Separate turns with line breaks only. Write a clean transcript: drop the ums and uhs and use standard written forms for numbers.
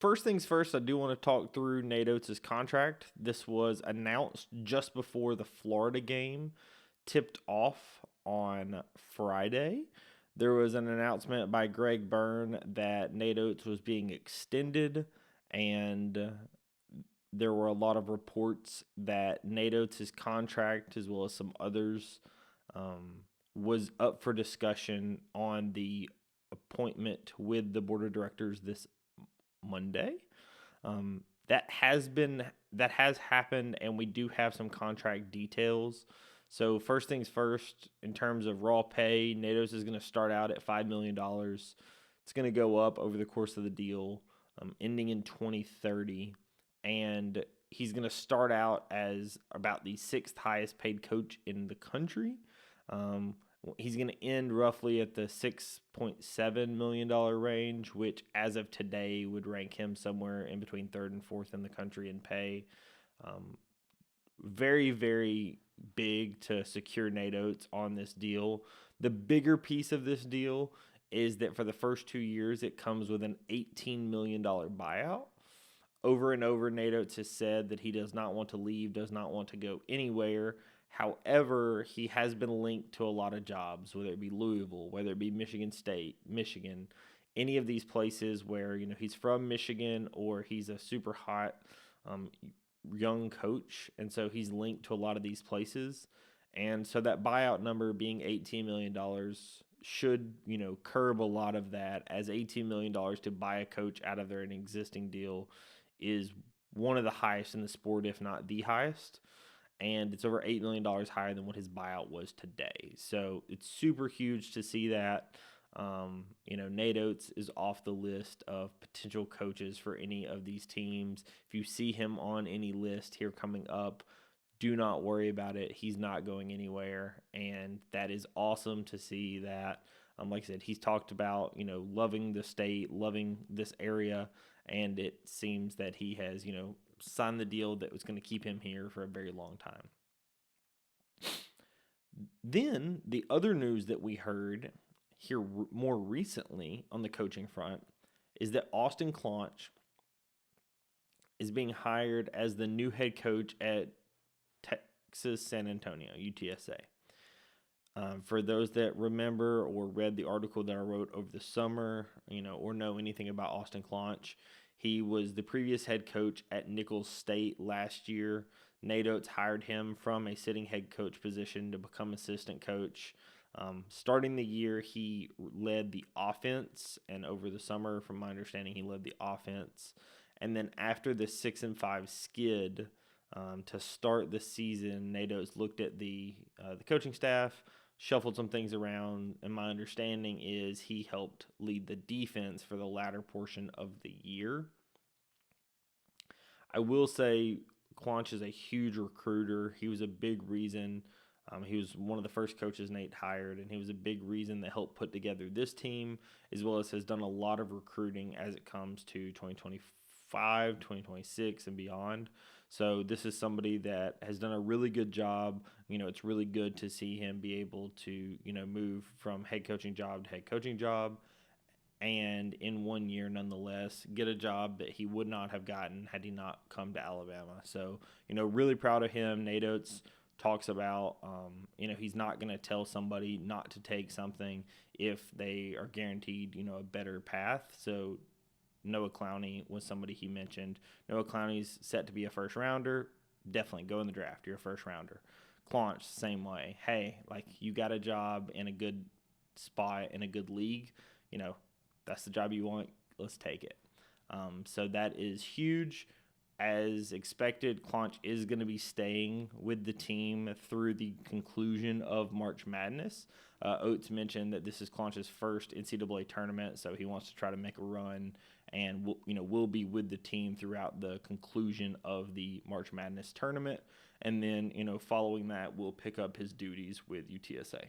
First things first, I do want to talk through Nate Oates' contract. This was announced just before the Florida game tipped off on Friday. There was an announcement by Greg Byrne that Nate Oates was being extended, and there were a lot of reports that Nate Oates' contract, as well as some others, was up for discussion on the appointment with the board of directors this Monday. That has happened, and we do have some contract details. So first things first, in terms of raw pay, Nate Oates is going to start out at $5 million. It's going to go up over the course of the deal, ending in 2030, and he's going to start out as about the sixth highest paid coach in the country. He's going to end roughly at the $6.7 million range, which as of today would rank him somewhere in between third and fourth in the country in pay. Very, very big to secure Nate Oates on this deal. The bigger piece of this deal is that for the first 2 years, it comes with an $18 million buyout. Over and over, Nate Oates has said that he does not want to leave, does not want to go anywhere. However, he has been linked to a lot of jobs, whether it be Louisville, whether it be Michigan State, Michigan, any of these places where he's from Michigan or he's a super hot young coach, and so he's linked to a lot of these places. And so that buyout number being $18 million should curb a lot of that, as $18 million to buy a coach out of their existing deal is one of the highest in the sport, if not the highest. And it's over $8 million higher than what his buyout was today. So it's super huge to see that. Nate Oates is off the list of potential coaches for any of these teams. If you see him on any list here coming up, do not worry about it. He's not going anywhere. And that is awesome to see that. Like I said, he's talked about, loving the state, loving this area. And it seems that he has, signed the deal that was going to keep him here for a very long time. Then the other news that we heard here more recently on the coaching front is that Austin Claunch is being hired as the new head coach at Texas San Antonio, UTSA. For those that remember or read the article that I wrote over the summer, or know anything about Austin Claunch, he was the previous head coach at Nicholls State last year. Nate Oates hired him from a sitting head coach position to become assistant coach. Starting the year, he led the offense, and over the summer, from my understanding, he led the offense. And then after the 6-5 skid to start the season, Nate Oates looked at the coaching staff, shuffled some things around, and my understanding is he helped lead the defense for the latter portion of the year. I will say Claunch is a huge recruiter. He was a big reason. He was one of the first coaches Nate hired, and he was a big reason that helped put together this team, as well as has done a lot of recruiting as it comes to 2025, 2026, and beyond. So this is somebody that has done a really good job. It's really good to see him be able to, move from head coaching job to head coaching job, and in 1 year, nonetheless, get a job that he would not have gotten had he not come to Alabama. So, really proud of him. Nate Oates talks about, he's not going to tell somebody not to take something if they are guaranteed, a better path. So Noah Clowney was somebody he mentioned. Noah Clowney's set to be a first rounder. Definitely go in the draft. You're a first rounder. Claunch, same way. Hey, you got a job in a good spot in a good league. That's the job you want. Let's take it. So that is huge. As expected, Claunch is going to be staying with the team through the conclusion of March Madness. Oates mentioned that this is Claunch's first NCAA tournament, so he wants to try to make a run, and will be with the team throughout the conclusion of the March Madness tournament. And then, following that, we'll pick up his duties with UTSA.